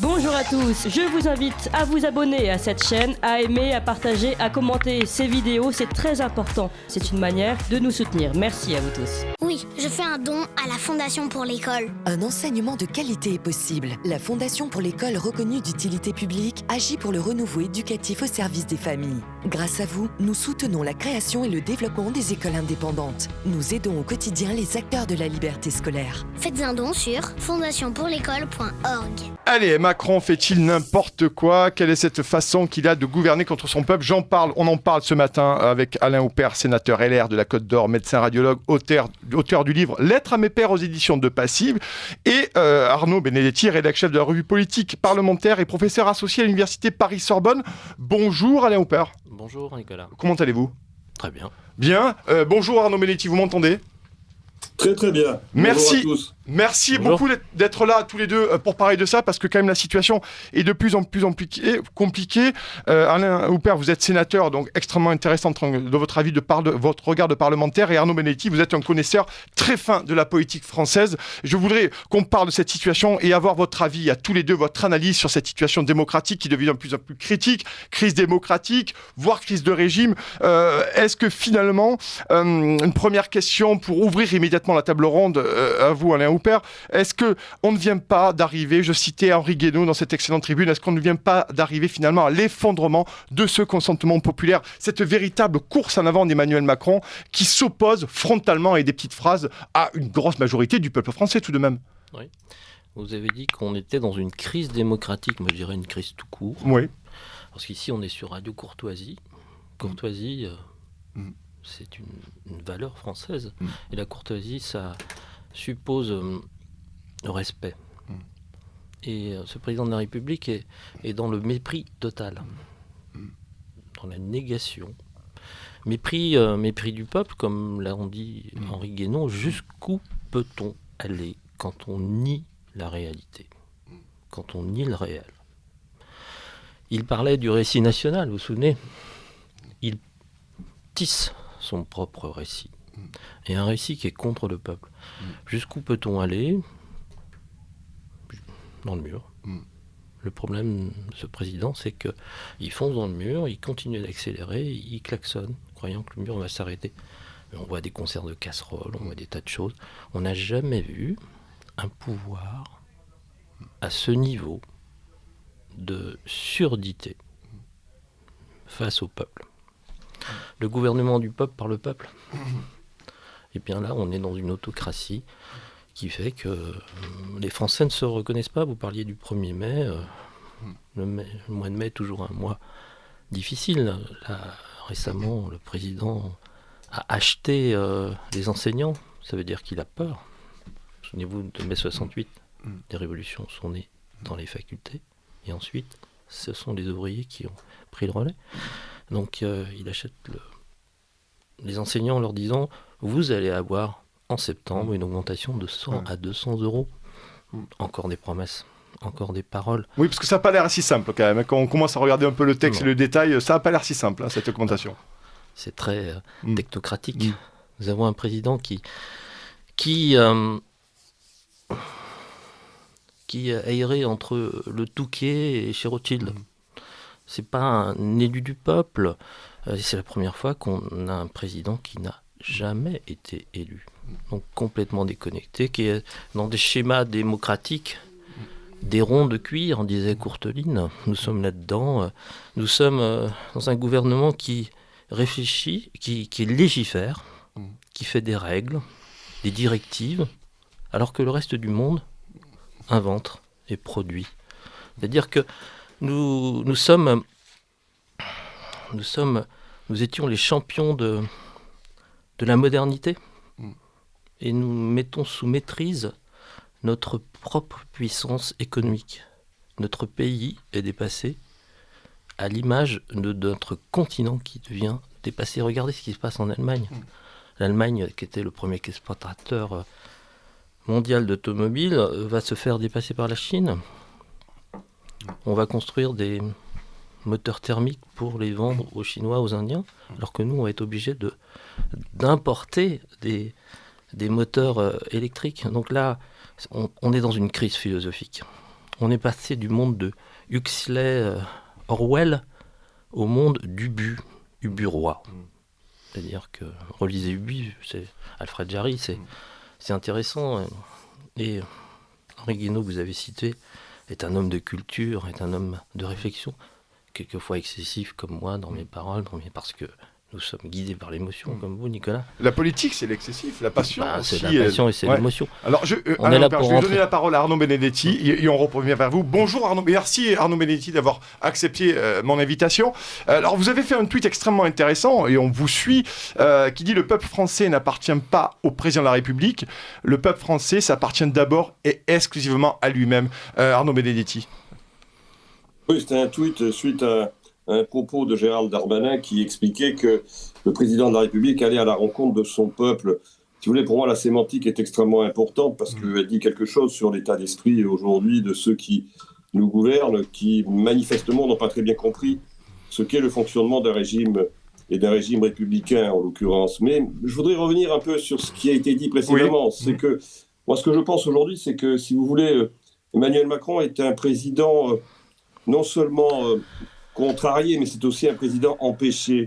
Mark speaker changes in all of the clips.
Speaker 1: Bonjour à tous, je vous invite à vous abonner à cette chaîne, à aimer, à partager, à commenter ces vidéos, c'est très important. C'est une manière de nous soutenir. Merci à vous tous.
Speaker 2: Oui, je fais un don à la Fondation pour l'école.
Speaker 3: Un enseignement de qualité est possible. La Fondation pour l'école reconnue d'utilité publique agit pour le renouveau éducatif au service des familles. Grâce à vous, nous soutenons la création et le développement des écoles indépendantes. Nous aidons au quotidien les acteurs de la liberté scolaire.
Speaker 2: Faites un don sur fondationpourlécole.org.
Speaker 4: Allez, Macron fait-il n'importe quoi? Quelle est cette façon qu'il a de gouverner contre son peuple? On en parle ce matin avec Alain Houpert, sénateur LR de la Côte d'Or, médecin radiologue, auteur du livre Lettres à mes pairs aux éditions de Passive, et Arnaud Benedetti, rédacteur chef de la revue politique parlementaire et professeur associé à l'université Paris-Sorbonne. Bonjour Alain Houpert.
Speaker 5: Bonjour Nicolas.
Speaker 4: Comment allez-vous?
Speaker 5: Très bien.
Speaker 4: Bien. Bonjour Arnaud Benedetti, vous m'entendez?
Speaker 6: Très très bien.
Speaker 4: Merci.
Speaker 6: Bonjour à tous.
Speaker 4: Merci
Speaker 5: Bonjour.
Speaker 4: beaucoup d'être là tous les deux pour parler de ça, parce que quand même la situation est de plus en plus compliquée. Alain Houpert, vous êtes sénateur, donc extrêmement intéressant de votre avis, de votre regard de parlementaire, et Arnaud Benedetti, vous êtes un connaisseur très fin de la politique française. Je voudrais qu'on parle de cette situation et avoir votre avis à tous les deux, votre analyse sur cette situation démocratique qui devient de plus en plus critique, crise démocratique, voire crise de régime. Est-ce que finalement, une première question pour ouvrir immédiatement la table ronde à vous Alain Houpert, est-ce qu'on ne vient pas d'arriver, je citais Henri Guénaud dans cette excellente tribune, est-ce qu'on ne vient pas d'arriver finalement à l'effondrement de ce consentement populaire, cette véritable course en avant d'Emmanuel Macron qui s'oppose frontalement avec des petites phrases à une grosse majorité du peuple français tout de même?
Speaker 5: Oui. Vous avez dit qu'on était dans une crise démocratique, moi je dirais une crise tout court.
Speaker 4: Oui.
Speaker 5: Parce qu'ici on est sur Radio Courtoisie. Courtoisie, c'est une valeur française. Et la courtoisie, ça suppose le respect. Et ce président de la République est dans le mépris total, dans la négation. Mépris du peuple, comme l'a dit Henri Guénaud. Jusqu'où peut-on aller quand on nie la réalité, quand on nie le réel? Il parlait du récit national, vous vous souvenez? Il tisse son propre récit. Et un récit qui est contre le peuple. Jusqu'où peut-on aller? Dans le mur. Le problème de ce président, c'est qu'il fonce dans le mur, il continue d'accélérer, il klaxonne, croyant que le mur va s'arrêter. On voit des concerts de casseroles, on voit des tas de choses. On n'a jamais vu un pouvoir à ce niveau de surdité face au peuple. Le gouvernement du peuple par le peuple. Et bien là, on est dans une autocratie qui fait que les Français ne se reconnaissent pas. Vous parliez du 1er mai. Le mois de mai est toujours un mois difficile. Là, récemment, le président a acheté les enseignants. Ça veut dire qu'il a peur. Souvenez-vous de mai 68. Les révolutions sont nées dans les facultés. Et ensuite, ce sont les ouvriers qui ont pris le relais. Donc il achète les enseignants en leur disant « Vous allez avoir en septembre une augmentation de 100 à 200 euros. » Encore des promesses, encore des paroles.
Speaker 4: Oui, parce que ça n'a pas l'air si simple quand même. Quand on commence à regarder un peu le texte et le détail, ça n'a pas l'air si simple, cette augmentation.
Speaker 5: C'est très technocratique. Nous avons un président qui a erré entre le Touquet et chez Rothschild. C'est pas un élu du peuple. C'est la première fois qu'on a un président qui n'a jamais été élu. Donc complètement déconnecté, qui est dans des schémas démocratiques, des ronds de cuir, disait Courteline. Nous sommes là-dedans. Nous sommes dans un gouvernement qui réfléchit, qui légifère, qui fait des règles, des directives, alors que le reste du monde invente et produit. C'est-à-dire que nous étions les champions de la modernité et nous mettons sous maîtrise notre propre puissance économique. Notre pays est dépassé à l'image de notre continent qui devient dépassé. Regardez ce qui se passe en Allemagne. L'Allemagne, qui était le premier exportateur mondial d'automobiles, va se faire dépasser par la Chine. On va construire des moteurs thermiques pour les vendre aux Chinois, aux Indiens, alors que nous, on va être obligés d'importer des moteurs électriques. Donc là, on est dans une crise philosophique. On est passé du monde de Huxley, Orwell, au monde d'Ubu, Ubu-Roi. C'est-à-dire que, relisez Ubu, c'est Alfred Jarry, c'est intéressant. Et Henri Guénaud, que vous avez cité, est un homme de culture, est un homme de réflexion, quelquefois excessif comme moi dans mes paroles, parce que nous sommes guidés par l'émotion, comme vous, Nicolas.
Speaker 4: La politique, c'est l'excessif, la passion aussi.
Speaker 5: C'est la passion et c'est l'émotion.
Speaker 4: Alors, je vais donner la parole à Arnaud Benedetti et on revient vers vous. Bonjour Arnaud, merci Arnaud Benedetti d'avoir accepté mon invitation. Alors, vous avez fait un tweet extrêmement intéressant et on vous suit, qui dit « Le peuple français n'appartient pas au président de la République. Le peuple français s'appartient d'abord et exclusivement à lui-même. » Arnaud Benedetti.
Speaker 6: Oui, c'était un tweet suite à un propos de Gérald Darmanin qui expliquait que le président de la République allait à la rencontre de son peuple. Si vous voulez, pour moi, la sémantique est extrêmement importante parce qu'elle dit quelque chose sur l'état d'esprit aujourd'hui de ceux qui nous gouvernent, qui manifestement n'ont pas très bien compris ce qu'est le fonctionnement d'un régime et d'un régime républicain en l'occurrence. Mais je voudrais revenir un peu sur ce qui a été dit précédemment. Oui. C'est que, moi, ce que je pense aujourd'hui, c'est que, si vous voulez, Emmanuel Macron est un président non seulement contrarié, mais c'est aussi un président empêché.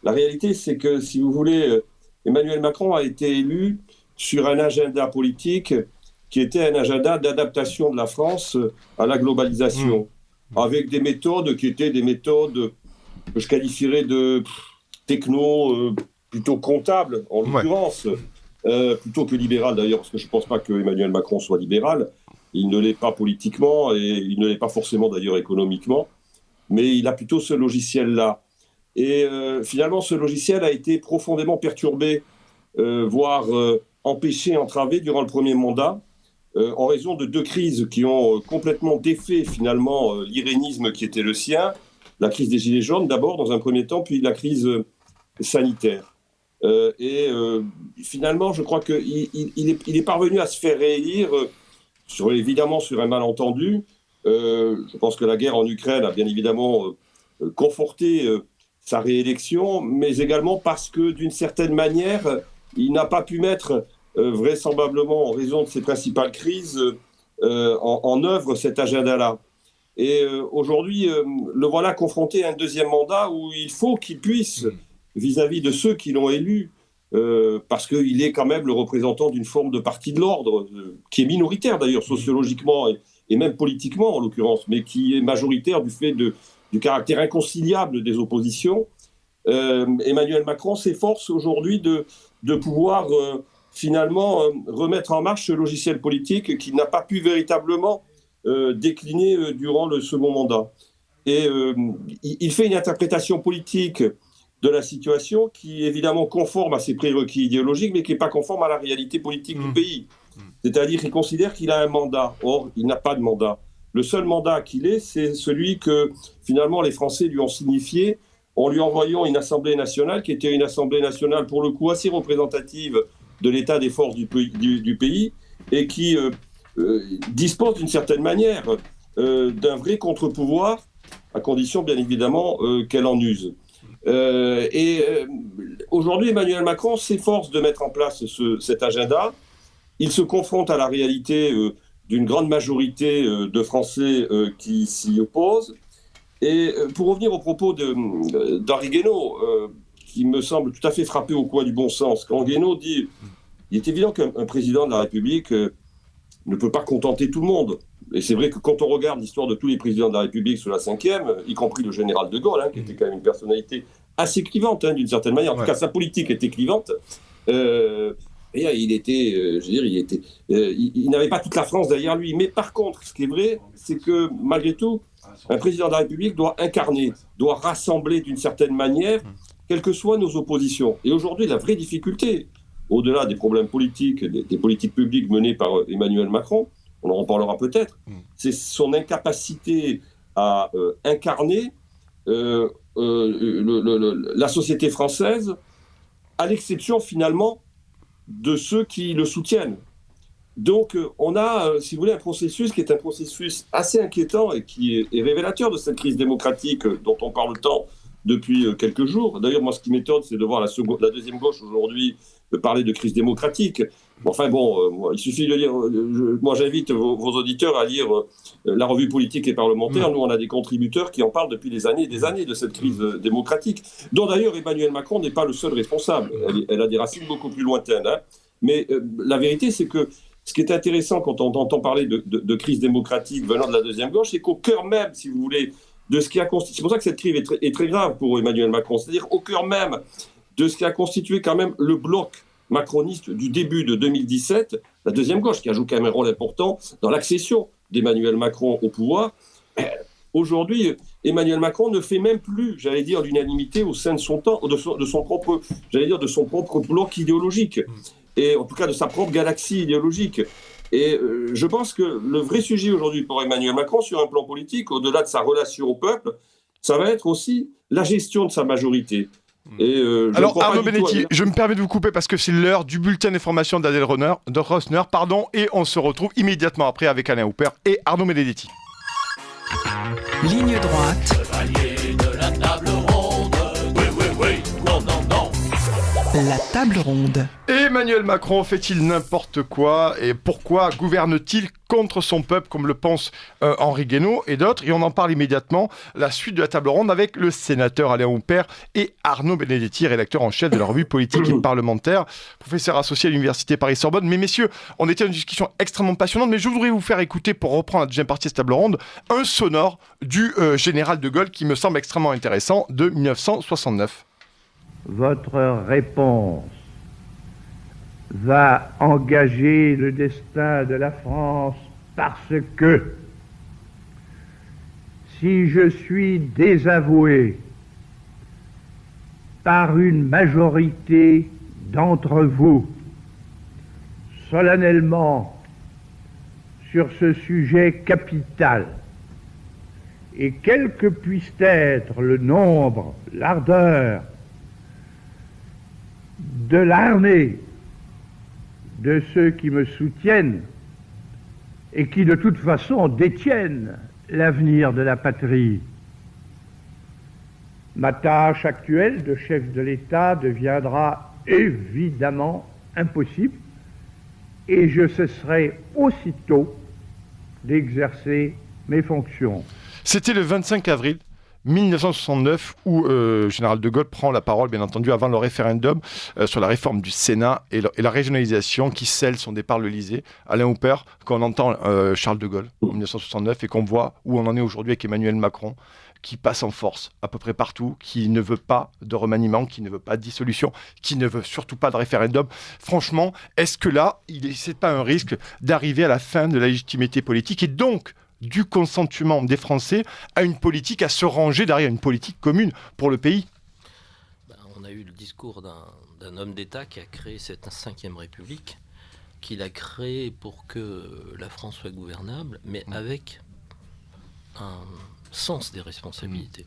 Speaker 6: La réalité, c'est que, si vous voulez, Emmanuel Macron a été élu sur un agenda politique qui était un agenda d'adaptation de la France à la globalisation, avec des méthodes qui étaient des méthodes que je qualifierais de techno, plutôt comptables, en l'occurrence, plutôt que libérales d'ailleurs, parce que je ne pense pas que Emmanuel Macron soit libéral. Il ne l'est pas politiquement et il ne l'est pas forcément d'ailleurs économiquement. Mais il a plutôt ce logiciel-là. Et finalement, ce logiciel a été profondément perturbé, voire empêché, entravé durant le premier mandat, en raison de deux crises qui ont complètement défait finalement l'irénisme qui était le sien. La crise des Gilets jaunes d'abord, dans un premier temps, puis la crise sanitaire. Finalement, je crois qu'il est parvenu à se faire réélire, évidemment sur un malentendu. Je pense que la guerre en Ukraine a bien évidemment conforté sa réélection, mais également parce que, d'une certaine manière, il n'a pas pu mettre, vraisemblablement en raison de ses principales crises, en œuvre cet agenda-là. Et aujourd'hui, le voilà confronté à un deuxième mandat où il faut qu'il puisse, vis-à-vis de ceux qui l'ont élu, parce qu'il est quand même le représentant d'une forme de parti de l'ordre, qui est minoritaire d'ailleurs sociologiquement et même politiquement en l'occurrence, mais qui est majoritaire du fait du caractère inconciliable des oppositions. Emmanuel Macron s'efforce aujourd'hui de pouvoir finalement remettre en marche ce logiciel politique qu'il n'a pas pu véritablement décliner durant le second mandat. Et il fait une interprétation politique de la situation qui est évidemment conforme à ses prérequis idéologiques, mais qui n'est pas conforme à la réalité politique du pays. C'est-à-dire qu'il considère qu'il a un mandat. Or, il n'a pas de mandat. Le seul mandat qu'il ait, c'est celui que, finalement, les Français lui ont signifié en lui envoyant une Assemblée nationale qui était une Assemblée nationale, pour le coup, assez représentative de l'état des forces du pays et qui dispose, d'une certaine manière, d'un vrai contre-pouvoir, à condition, bien évidemment, qu'elle en use. Aujourd'hui, Emmanuel Macron s'efforce de mettre en place cet agenda. Il se confronte à la réalité d'une grande majorité de Français qui s'y opposent. Et pour revenir au propos d'Henri Guénaud, qui me semble tout à fait frappé au coin du bon sens, quand Guénaud dit « Il est évident qu'un président de la République ne peut pas contenter tout le monde ». Et c'est vrai que quand on regarde l'histoire de tous les présidents de la République sous la Ve, y compris le général de Gaulle, qui était quand même une personnalité assez clivante, d'une certaine manière. En tout cas, sa politique était clivante. Il n'avait pas toute la France derrière lui. Mais par contre, ce qui est vrai, c'est que malgré tout, un président de la République doit incarner, doit rassembler d'une certaine manière, quelles que soient nos oppositions. Et aujourd'hui, la vraie difficulté, au-delà des problèmes politiques, des politiques publiques menées par Emmanuel Macron, on en reparlera peut-être, c'est son incapacité à incarner la société française, à l'exception finalement de ceux qui le soutiennent. Donc on a, si vous voulez, un processus qui est un processus assez inquiétant et qui est révélateur de cette crise démocratique dont on parle tant depuis quelques jours. D'ailleurs, moi, ce qui m'étonne, c'est de voir la deuxième gauche aujourd'hui parler de crise démocratique. Enfin bon, il suffit de lire. Moi, j'invite vos auditeurs à lire la revue politique et parlementaire. Nous, on a des contributeurs qui en parlent depuis des années de cette crise démocratique, dont d'ailleurs Emmanuel Macron n'est pas le seul responsable. Elle a des racines beaucoup plus lointaines. Hein. Mais la vérité, c'est que ce qui est intéressant quand on entend parler de crise démocratique venant de la deuxième gauche, c'est qu'au cœur même, si vous voulez, de ce qui a constitué. C'est pour ça que cette crise est très grave pour Emmanuel Macron. C'est-à-dire au cœur même de ce qui a constitué quand même le bloc macroniste du début de 2017, la deuxième gauche, qui a joué quand même un rôle important dans l'accession d'Emmanuel Macron au pouvoir. Aujourd'hui, Emmanuel Macron ne fait même plus, j'allais dire, l'unanimité au sein de son propre bloc idéologique, et en tout cas de sa propre galaxie idéologique. Et je pense que le vrai sujet aujourd'hui pour Emmanuel Macron, sur un plan politique, au-delà de sa relation au peuple, ça va être aussi la gestion de sa majorité.
Speaker 4: Alors Arnaud Benedetti, je me permets de vous couper parce que c'est l'heure du bulletin d'information d'Adèle Rosner, et on se retrouve immédiatement après avec Alain Houpert et Arnaud Benedetti.
Speaker 7: Ligne droite.
Speaker 8: Chevalier de la table ronde. Oui, non.
Speaker 7: La table ronde.
Speaker 4: Emmanuel Macron fait-il n'importe quoi et pourquoi gouverne-t-il contre son peuple comme le pense Henri Guénaud et d'autres? Et on en parle immédiatement, la suite de la table ronde avec le sénateur Alain Houpert et Arnaud Benedetti, rédacteur en chef de la revue politique et parlementaire, professeur associé à l'université Paris-Sorbonne. Mais messieurs, on était dans une discussion extrêmement passionnante, mais je voudrais vous faire écouter, pour reprendre la deuxième partie de cette table ronde, un sonore du général de Gaulle qui me semble extrêmement intéressant, de 1969.
Speaker 9: Votre réponse va engager le destin de la France parce que si je suis désavoué par une majorité d'entre vous solennellement sur ce sujet capital, et quel que puisse être le nombre, l'ardeur de l'armée de ceux qui me soutiennent et qui de toute façon détiennent l'avenir de la patrie, ma tâche actuelle de chef de l'État deviendra évidemment impossible et je cesserai aussitôt d'exercer mes fonctions.
Speaker 4: C'était le 25 avril 1969 où général de Gaulle prend la parole, bien entendu, avant le référendum sur la réforme du Sénat et la régionalisation qui scelle son départ de l'Élysée. Alain Houpert, quand on entend Charles de Gaulle en 1969 et qu'on voit où on en est aujourd'hui avec Emmanuel Macron, qui passe en force à peu près partout, qui ne veut pas de remaniement, qui ne veut pas de dissolution, qui ne veut surtout pas de référendum. Franchement, est-ce que là, c'est pas un risque d'arriver à la fin de la légitimité politique et donc du consentement des Français à une politique, à se ranger derrière une politique commune pour le pays?
Speaker 5: On a eu le discours d'un homme d'État qui a créé cette 5e République, qu'il a créée pour que la France soit gouvernable, mais avec un sens des responsabilités.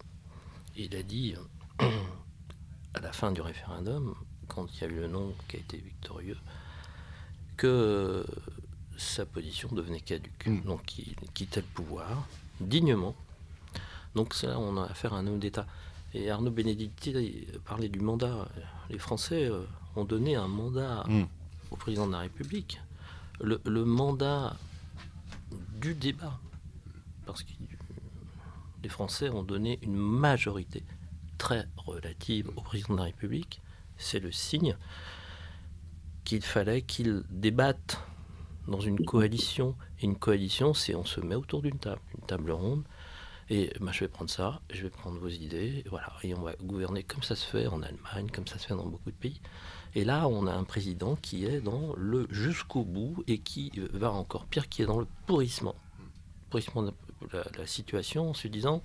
Speaker 5: Et il a dit, à la fin du référendum, quand il y a eu le non qui a été victorieux, que sa position devenait caduque. Donc il quittait le pouvoir dignement. Donc c'est là on a affaire à un homme d'État. Et Arnaud Benedetti parlait du mandat. Les Français ont donné un mandat au président de la République. Le mandat du débat. Parce que les Français ont donné une majorité très relative au président de la République. C'est le signe qu'il fallait qu'il débatte dans une coalition. Et une coalition, c'est on se met autour d'une table ronde, et je vais prendre ça, je vais prendre vos idées, et voilà, et on va gouverner comme ça se fait en Allemagne, comme ça se fait dans beaucoup de pays. Et là, on a un président qui est dans le jusqu'au bout, et qui va encore pire, qui est dans le pourrissement de la situation, en se disant,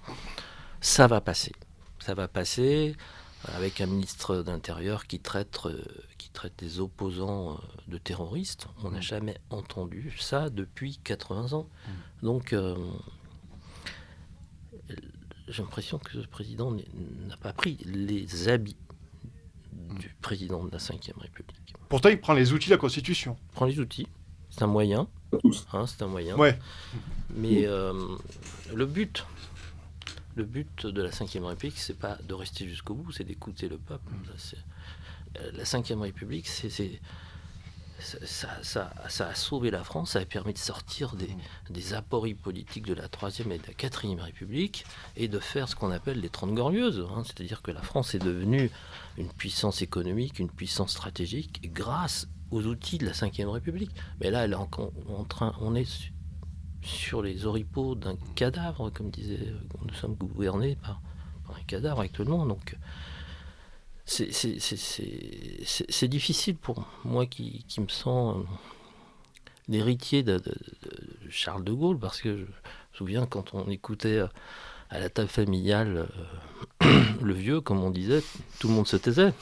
Speaker 5: ça va passer, avec un ministre d'Intérieur qui traite des opposants de terroristes. On n'a jamais entendu ça depuis 80 ans. Donc, j'ai l'impression que ce président n'a pas pris les habits du président de la 5e République.
Speaker 4: Pourtant, il prend les outils de la Constitution.
Speaker 5: Il prend les outils. C'est un moyen. C'est un moyen.
Speaker 4: Ouais.
Speaker 5: Mais le but de la 5e République, c'est pas de rester jusqu'au bout, c'est d'écouter le peuple. La 5e République, ça a sauvé la France, ça a permis de sortir des apories politiques de la 3e et de la 4e République et de faire ce qu'on appelle les 30 Glorieuses. C'est-à-dire que la France est devenue une puissance économique, une puissance stratégique grâce aux outils de la 5e République. Mais là, on est sur les oripeaux d'un cadavre, comme disait, nous sommes gouvernés par un cadavre actuellement. Donc, c'est difficile pour moi qui me sens l'héritier de Charles de Gaulle, parce que je me souviens quand on écoutait à la table familiale le vieux, comme on disait, tout le monde se taisait.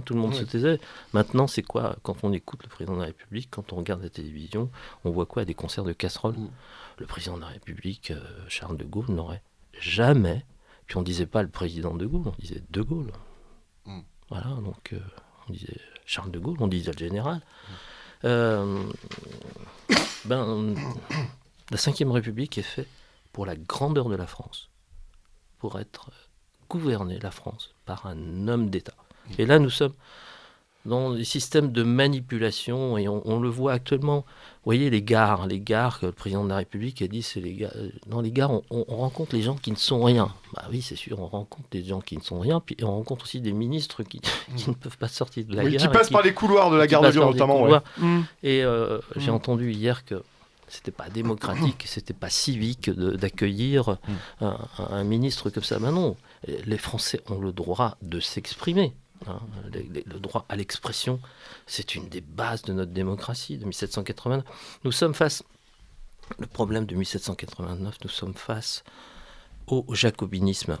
Speaker 5: Tout le monde se taisait. Maintenant, c'est quoi quand on écoute le président de la République, quand on regarde la télévision, on voit quoi? Des concerts de casseroles. Le président de la République, Charles de Gaulle, n'aurait jamais, puis on disait pas le président de Gaulle, on disait de Gaulle. Voilà, donc on disait Charles de Gaulle, on disait le général. La 5e République est faite pour la grandeur de la France, pour gouverner la France par un homme d'État. Et là, nous sommes dans des systèmes de manipulation, et on le voit actuellement. Vous voyez les gares que le président de la République a dit, c'est les gares. Dans les gares, on rencontre les gens qui ne sont rien. Bah oui, c'est sûr, on rencontre des gens qui ne sont rien, puis on rencontre aussi des ministres qui ne peuvent pas sortir de la gare.
Speaker 4: Qui passent par les couloirs de la gare de Lyon, notamment. Ouais.
Speaker 5: Et j'ai entendu hier que c'était pas démocratique, c'était pas civique d'accueillir un ministre comme ça. Ben non, les Français ont le droit de s'exprimer. Le droit à l'expression, c'est une des bases de notre démocratie de 1789. Nous sommes face, le problème de 1789, nous sommes face au jacobinisme,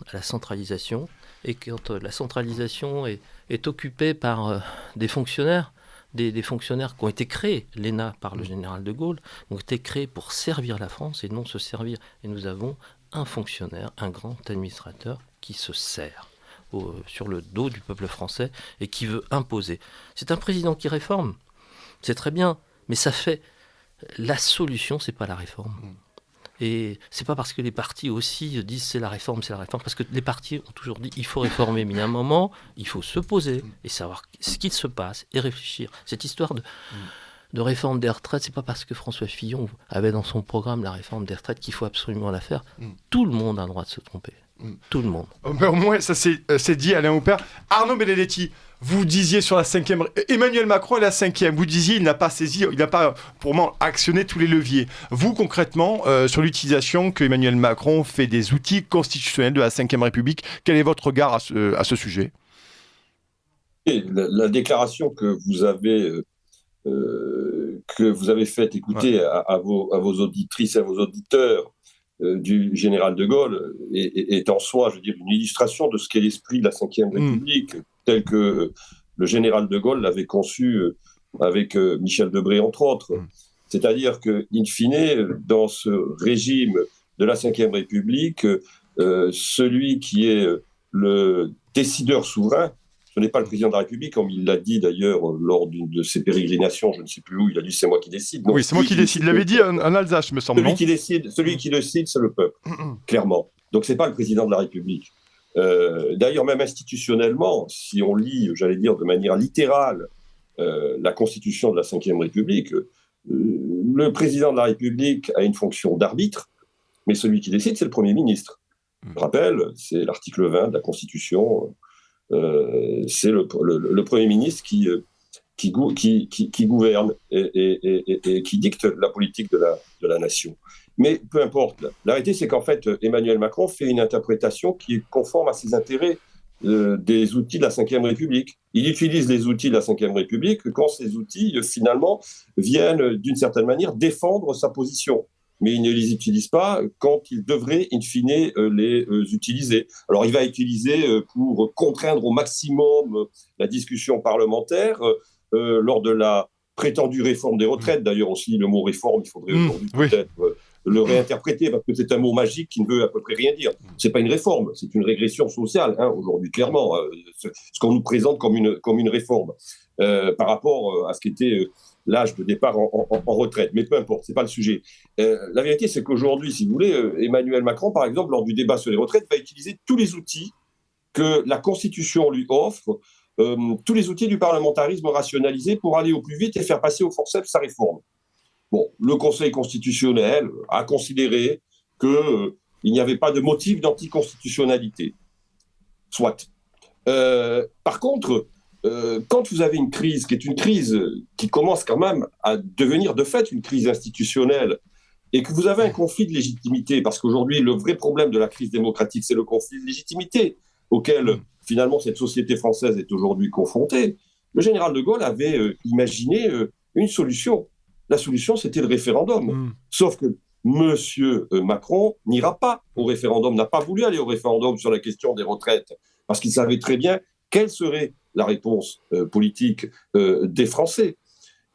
Speaker 5: à la centralisation, et quand la centralisation est occupée par des fonctionnaires, des fonctionnaires qui ont été créés, l'ENA par le général de Gaulle, ont été créés pour servir la France et non se servir. Et nous avons un fonctionnaire, un grand administrateur qui se sert sur le dos du peuple français et qui veut imposer. C'est un président qui réforme, c'est très bien, mais ça fait... La solution, c'est pas la réforme. Et c'est pas parce que les partis aussi disent c'est la réforme, parce que les partis ont toujours dit il faut réformer, mais il y a un moment, il faut se poser et savoir ce qu'il se passe et réfléchir. Cette histoire de réforme des retraites, c'est pas parce que François Fillon avait dans son programme la réforme des retraites qu'il faut absolument la faire. Tout le monde a le droit de se tromper. Tout le monde.
Speaker 4: Mais au moins, ça c'est dit, Alain Houpert. Arnaud Benedetti, vous disiez sur la 5e... Emmanuel Macron est la 5e. Vous disiez il n'a pas saisi, il n'a pas, pour moi, actionné tous les leviers. Vous, concrètement, sur l'utilisation que Emmanuel Macron fait des outils constitutionnels de la 5e République, quel est votre regard à ce sujet?
Speaker 6: La déclaration que vous avez faite écouter à vos auditrices et à vos auditeurs du général de Gaulle est en soi, je veux dire, une illustration de ce qu'est l'esprit de la 5e République, tel que le général de Gaulle l'avait conçu avec Michel Debré, entre autres. C'est-à-dire que, in fine, dans ce régime de la 5e République, celui qui est le décideur souverain, ce n'est pas le président de la République, comme il l'a dit d'ailleurs lors d'une de ses pérégrinations, je ne sais plus où, il a dit c'est moi qui décide.
Speaker 4: Non, oui, c'est moi qui décide. Il l'avait dit en Alsace, me semble.
Speaker 6: Celui qui décide, c'est le peuple, clairement. Donc c'est pas le président de la République. D'ailleurs, même institutionnellement, si on lit, j'allais dire de manière littérale, la Constitution de la 5e République, le président de la République a une fonction d'arbitre, mais celui qui décide, c'est le Premier ministre. Je rappelle, c'est l'article 20 de la Constitution. C'est le Premier ministre qui gouverne et qui dicte la politique de la nation. Mais peu importe. La réalité, c'est qu'en fait, Emmanuel Macron fait une interprétation qui est conforme à ses intérêts des outils de la 5e République. Il utilise les outils de la 5e République quand ces outils, finalement, viennent, d'une certaine manière, défendre sa position. Mais il ne les utilise pas quand il devrait, in fine, les utiliser. Alors, il va utiliser pour contraindre au maximum la discussion parlementaire lors de la prétendue réforme des retraites. D'ailleurs, aussi, le mot réforme, il faudrait aujourd'hui peut-être le réinterpréter, parce que c'est un mot magique qui ne veut à peu près rien dire. Ce n'est pas une réforme, c'est une régression sociale, aujourd'hui, clairement, ce qu'on nous présente comme une réforme par rapport à ce qu'était l'âge de départ en retraite. Mais peu importe, ce n'est pas le sujet. La vérité, c'est qu'aujourd'hui, si vous voulez, Emmanuel Macron, par exemple, lors du débat sur les retraites, va utiliser tous les outils que la Constitution lui offre tous les outils du parlementarisme rationalisé pour aller au plus vite et faire passer au forceps sa réforme. Bon, le Conseil constitutionnel a considéré qu'il n'y avait pas de motif d'anticonstitutionnalité. Soit. Par contre, quand vous avez une crise qui est une crise qui commence quand même à devenir de fait une crise institutionnelle et que vous avez un conflit de légitimité, parce qu'aujourd'hui, le vrai problème de la crise démocratique, c'est le conflit de légitimité auquel, finalement, cette société française est aujourd'hui confrontée, le général de Gaulle avait imaginé une solution. La solution, c'était le référendum. Sauf que M. Macron n'ira pas au référendum, n'a pas voulu aller au référendum sur la question des retraites, parce qu'il savait très bien quelle serait la réponse politique des Français.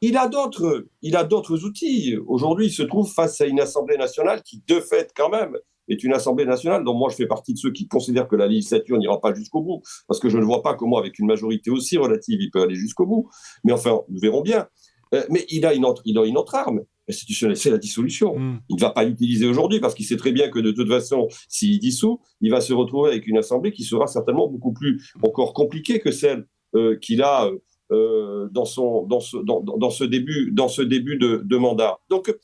Speaker 6: Il a d'autres outils. Aujourd'hui, il se trouve face à une Assemblée nationale qui, de fait, quand même, est une Assemblée nationale dont moi je fais partie de ceux qui considèrent que la législature n'ira pas jusqu'au bout, parce que je ne vois pas comment, avec une majorité aussi relative, il peut aller jusqu'au bout. Mais enfin, nous verrons bien. Mais il a une autre arme institutionnelle, c'est la dissolution. Il ne va pas l'utiliser aujourd'hui, parce qu'il sait très bien que de toute façon, s'il dissout, il va se retrouver avec une Assemblée qui sera certainement beaucoup plus encore compliquée que celle qu'il a dans ce début de mandat. Donc,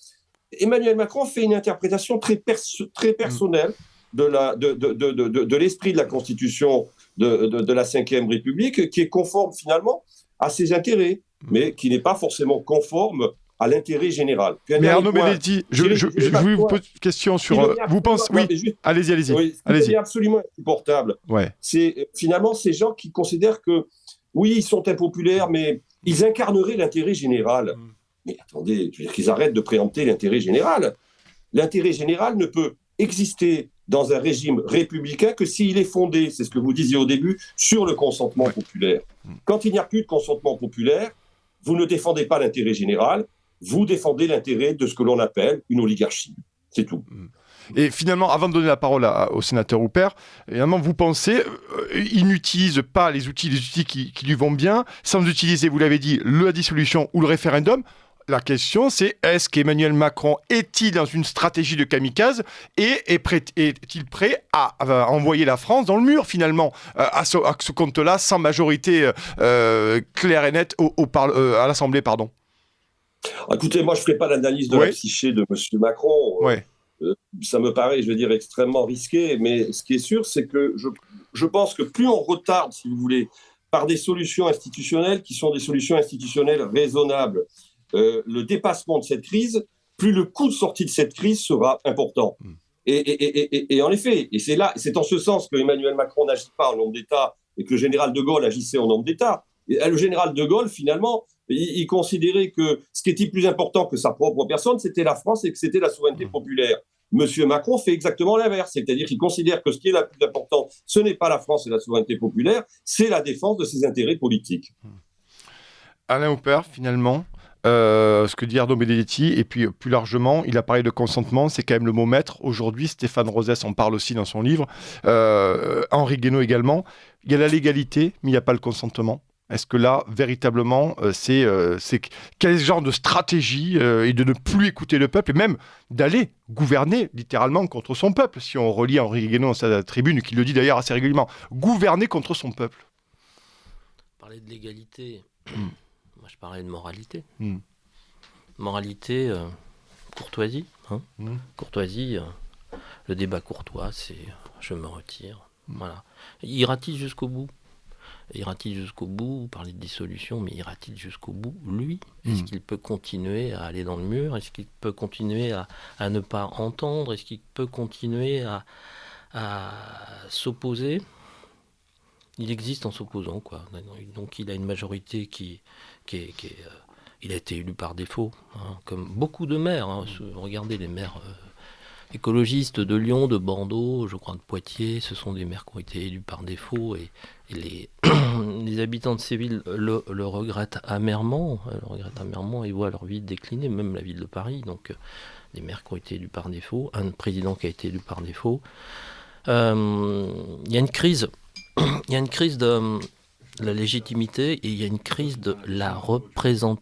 Speaker 6: Emmanuel Macron fait une interprétation très personnelle de l'esprit de la Constitution de la Ve République, qui est conforme finalement à ses intérêts, mais qui n'est pas forcément conforme à l'intérêt général.
Speaker 4: Mais Arnaud Benedetti, je voulais vous poser une question sur... Vous pensez... Oui, allez-y.
Speaker 6: Oui, c'est absolument insupportable.
Speaker 4: Ouais.
Speaker 6: C'est finalement ces gens qui considèrent que, oui, ils sont impopulaires, mais ils incarneraient l'intérêt général. Mais attendez, je veux dire qu'ils arrêtent de préempter l'intérêt général. L'intérêt général ne peut exister dans un régime républicain que s'il est fondé, c'est ce que vous disiez au début, sur le consentement populaire. Quand il n'y a plus de consentement populaire, vous ne défendez pas l'intérêt général, vous défendez l'intérêt de ce que l'on appelle une oligarchie. C'est tout.
Speaker 4: Et finalement, avant de donner la parole au sénateur Houpert, évidemment, vous pensez, il n'utilise pas les outils qui lui vont bien, sans utiliser, vous l'avez dit, la dissolution ou le référendum. La question, c'est est-ce qu'Emmanuel Macron est-il dans une stratégie de kamikaze et est-il prêt à envoyer la France dans le mur, finalement, à ce compte-là, sans majorité claire et nette à l'Assemblée, pardon.
Speaker 6: Écoutez, moi, je ne ferai pas l'analyse de la psyché de M. Macron. Ça me paraît, je veux dire, extrêmement risqué. Mais ce qui est sûr, c'est que je pense que plus on retarde, si vous voulez, par des solutions institutionnelles qui sont des solutions institutionnelles raisonnables, le dépassement de cette crise, plus le coût de sortie de cette crise sera important. Et en effet, et c'est en ce sens que Emmanuel Macron n'agit pas en homme d'État et que le général de Gaulle agissait en homme d'État. Et le général de Gaulle, finalement, il considérait que ce qui était plus important que sa propre personne, c'était la France et que c'était la souveraineté populaire. Monsieur Macron fait exactement l'inverse, c'est-à-dire qu'il considère que ce qui est le plus important, ce n'est pas la France et la souveraineté populaire, c'est la défense de ses intérêts politiques.
Speaker 4: Alain Houpert, finalement, ce que dit Arnaud Benedetti, et puis plus largement, il a parlé de consentement, c'est quand même le mot maître. Aujourd'hui, Stéphane Rosès en parle aussi dans son livre, Henri Guénaud également. Il y a la légalité, mais il n'y a pas le consentement. Est-ce que là, véritablement, c'est quel genre de stratégie et de ne plus écouter le peuple et même d'aller gouverner littéralement contre son peuple, si on relit Henri Guénaud dans sa tribune, qui le dit d'ailleurs assez régulièrement, gouverner contre son peuple.
Speaker 5: Parler de légalité, moi je parlais de moralité. Moralité, courtoisie. Courtoisie, le débat courtois, c'est je me retire. Voilà. Ira-t-il jusqu'au bout ? Ira-t-il jusqu'au bout, vous parlez de dissolution, mais ira-t-il jusqu'au bout, lui ? Est-ce qu'il peut continuer à aller dans le mur ? Est-ce qu'il peut continuer à ne pas entendre ? Est-ce qu'il peut continuer à s'opposer ? Il existe en s'opposant, quoi. Donc il a une majorité qui est il a été élu par défaut, comme beaucoup de maires. Regardez les maires écologistes de Lyon, de Bordeaux, je crois de Poitiers, ce sont des maires qui ont été élus par défaut et les habitants de ces villes le regrettent amèrement. Ils voient leur vie décliner, même la ville de Paris. Donc des maires qui ont été élus par défaut, un président qui a été élu par défaut. Il y a une crise de la légitimité et il y a une crise de la représentation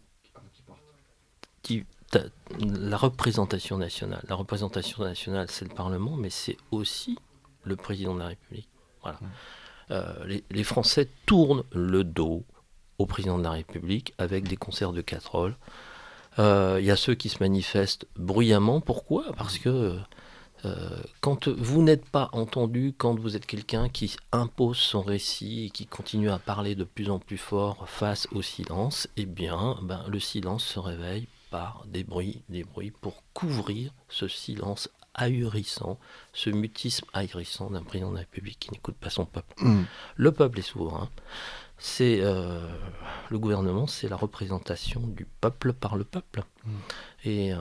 Speaker 5: nationale. La représentation nationale, c'est le Parlement, mais c'est aussi le président de la République. Voilà. les Français tournent le dos au président de la République avec des concerts de casseroles. Il y a ceux qui se manifestent bruyamment. Pourquoi ? Parce que quand vous n'êtes pas entendu, quand vous êtes quelqu'un qui impose son récit et qui continue à parler de plus en plus fort face au silence, eh bien, le silence se réveille par des bruits pour couvrir ce silence ahurissant, ce mutisme ahurissant d'un président de la République qui n'écoute pas son peuple. Le peuple est souverain. C'est le gouvernement, c'est la représentation du peuple par le peuple. Et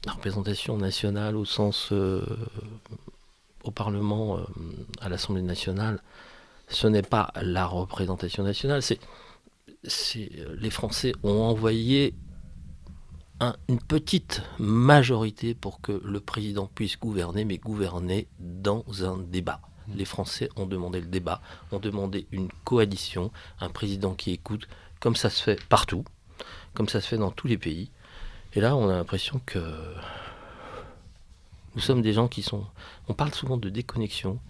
Speaker 5: la représentation nationale au sens au Parlement, à l'Assemblée nationale, ce n'est pas la représentation nationale, c'est les Français ont envoyé une petite majorité pour que le président puisse gouverner, mais gouverner dans un débat. Les Français ont demandé le débat, ont demandé une coalition, un président qui écoute, comme ça se fait partout, comme ça se fait dans tous les pays. Et là, on a l'impression que nous sommes des gens qui sont... On parle souvent de déconnexion.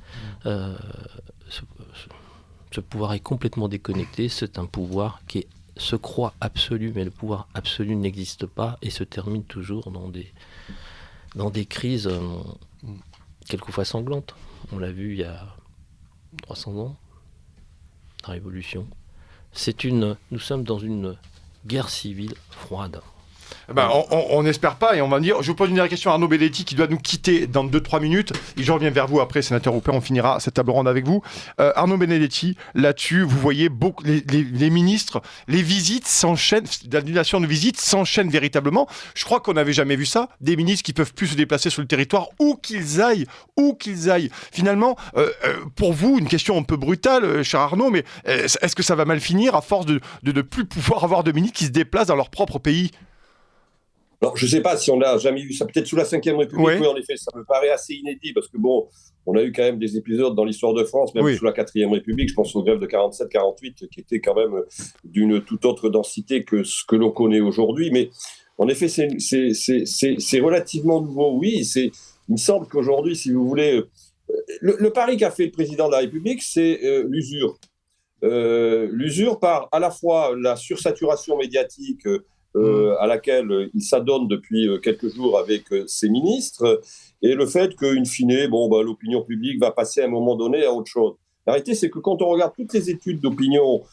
Speaker 5: Ce pouvoir est complètement déconnecté. C'est un pouvoir qui se croit absolu, mais le pouvoir absolu n'existe pas et se termine toujours dans des crises quelquefois sanglantes. On l'a vu il y a 300 ans, la Révolution. Nous sommes dans une guerre civile froide.
Speaker 4: On n'espère pas et on va dire. Je vous pose une dernière question à Arnaud Benedetti qui doit nous quitter dans 2-3 minutes. Et je reviens vers vous après, sénateur Houpert, on finira cette table ronde avec vous. Arnaud Benedetti, là-dessus, vous voyez beaucoup les ministres, les visites s'enchaînent, l'annulation de visites s'enchaînent véritablement. Je crois qu'on n'avait jamais vu ça. Des ministres qui peuvent plus se déplacer sur le territoire où qu'ils aillent. Finalement, pour vous, une question un peu brutale, cher Arnaud, mais est-ce que ça va mal finir à force de ne plus pouvoir avoir de ministres qui se déplacent dans leur propre pays ?
Speaker 6: Alors, je ne sais pas si on n'a jamais vu ça, peut-être sous la Ve République, oui, en effet, ça me paraît assez inédit, parce que on a eu quand même des épisodes dans l'histoire de France, même sous la Quatrième République, je pense aux grèves de 47-48, qui étaient quand même d'une toute autre densité que ce que l'on connaît aujourd'hui, mais en effet, c'est relativement nouveau, oui, il me semble qu'aujourd'hui, si vous voulez, le pari qu'a fait le président de la République, c'est l'usure. L'usure par à la fois la sursaturation médiatique, à laquelle il s'adonne depuis quelques jours avec ses ministres, et le fait qu'in fine, l'opinion publique va passer à un moment donné à autre chose. La réalité, c'est que quand on regarde toutes les études d'opinion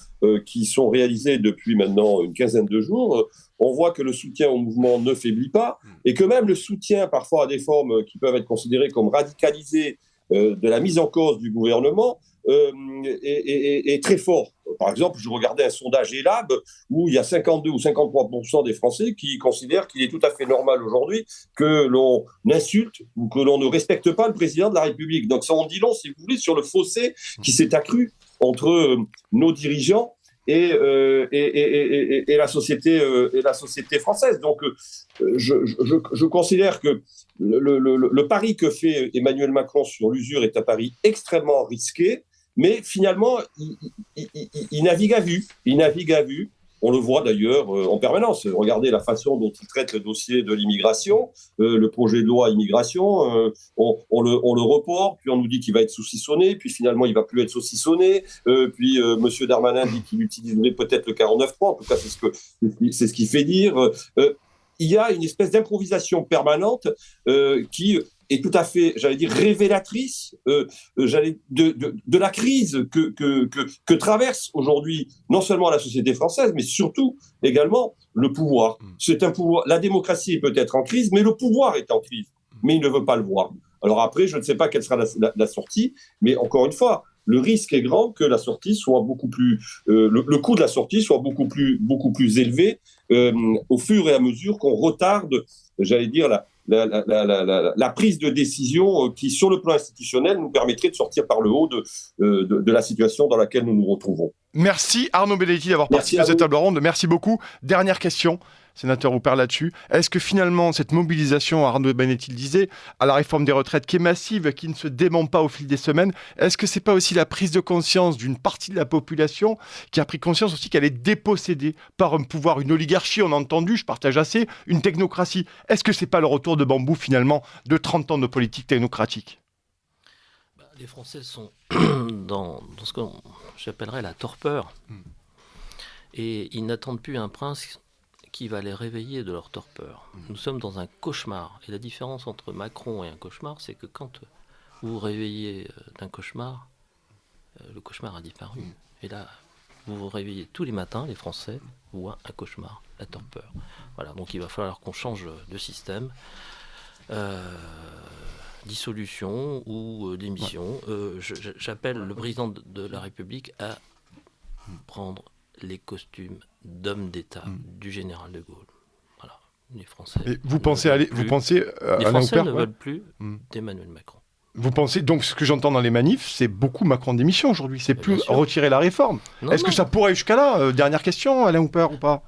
Speaker 6: qui sont réalisées depuis maintenant une quinzaine de jours, on voit que le soutien au mouvement ne faiblit pas, et que même le soutien parfois à des formes qui peuvent être considérées comme radicalisées de la mise en cause du gouvernement est très fort. Par exemple, je regardais un sondage ELAB où il y a 52 ou 53% des Français qui considèrent qu'il est tout à fait normal aujourd'hui que l'on insulte ou que l'on ne respecte pas le président de la République. Donc ça en dit long, si vous voulez, sur le fossé qui s'est accru entre nos dirigeants et la société française. Donc je considère que le pari que fait Emmanuel Macron sur l'usure est un pari extrêmement risqué, mais finalement, il navigue à vue. On le voit d'ailleurs en permanence. Regardez la façon dont il traite le dossier de l'immigration, le projet de loi immigration. On le reporte, puis on nous dit qu'il va être saucissonné, puis finalement il ne va plus être saucissonné. Puis M. Darmanin dit qu'il utiliserait peut-être le 49.3. En tout cas, c'est ce qu'il fait dire. Il y a une espèce d'improvisation permanente qui est tout à fait, j'allais dire, révélatrice de la crise que traverse aujourd'hui non seulement la société française, mais surtout également le pouvoir. C'est un pouvoir. La démocratie est peut-être en crise, mais le pouvoir est en crise. Mais il ne veut pas le voir. Alors après, je ne sais pas quelle sera la sortie, mais encore une fois, le risque est grand que la sortie soit beaucoup plus, le coût de la sortie soit beaucoup plus élevé au fur et à mesure qu'on retarde, j'allais dire, la prise de décision qui, sur le plan institutionnel, nous permettrait de sortir par le haut de la situation dans laquelle nous nous retrouvons.
Speaker 4: Merci Arnaud Benedetti d'avoir participé à cette table ronde. Merci beaucoup. Dernière question, sénateur Houpert, là-dessus. Est-ce que finalement, cette mobilisation, Arnaud Benedetti le disait, à la réforme des retraites qui est massive, qui ne se dément pas au fil des semaines, est-ce que c'est pas aussi la prise de conscience d'une partie de la population qui a pris conscience aussi qu'elle est dépossédée par un pouvoir, une oligarchie, on a entendu, je partage assez, une technocratie. Est-ce que c'est pas le retour de bambou finalement de 30 ans de politique technocratique ?
Speaker 5: Les Français sont dans ce que j'appellerais la torpeur. Et ils n'attendent plus un prince qui va les réveiller de leur torpeur. Nous sommes dans un cauchemar. Et la différence entre Macron et un cauchemar, c'est que quand vous vous réveillez d'un cauchemar, le cauchemar a disparu. Et là, vous vous réveillez tous les matins, les Français voient un cauchemar, la torpeur. Voilà, donc il va falloir qu'on change de système. Dissolution ou démission. J'appelle le président de la République à prendre les costumes d'homme d'État du général de Gaulle. Voilà, les Français.
Speaker 4: Et vous pensez
Speaker 5: les Français ne veulent plus d'Emmanuel Macron.
Speaker 4: Vous pensez, donc ce que j'entends dans les manifs, c'est beaucoup Macron démission aujourd'hui, c'est plus retirer la réforme. Est-ce que ça pourrait jusqu'à là dernière question, Alain Houpert, ou pas?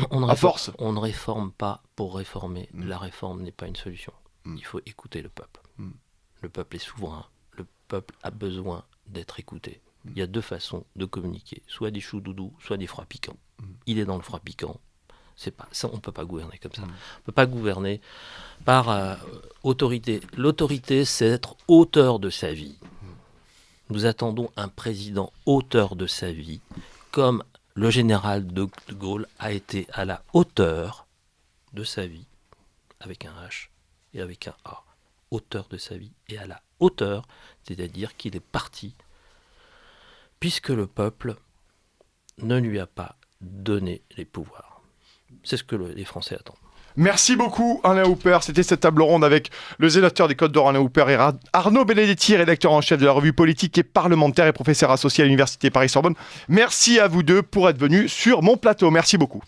Speaker 5: On ne réforme pas pour réformer. La réforme n'est pas une solution. Il faut écouter le peuple. Le peuple est souverain. Le peuple a besoin d'être écouté. Il y a deux façons de communiquer. Soit des choux doudous, soit des froids piquants. Il est dans le froid piquant. On ne peut pas gouverner comme ça. On ne peut pas gouverner par autorité. L'autorité, c'est être auteur de sa vie. Nous attendons un président auteur de sa vie, comme le général de Gaulle a été à la hauteur de sa vie, avec un H et avec un A. Auteur de sa vie et à la hauteur, c'est-à-dire qu'il est parti, puisque le peuple ne lui a pas donné les pouvoirs. C'est ce que les Français attendent.
Speaker 4: Merci beaucoup Alain Houpert, c'était cette table ronde avec le zélateur des Côtes d'Or Alain Houpert et Arnaud Benedetti, rédacteur en chef de la revue politique et parlementaire et professeur associé à l'Université Paris-Sorbonne. Merci à vous deux pour être venus sur mon plateau, merci beaucoup.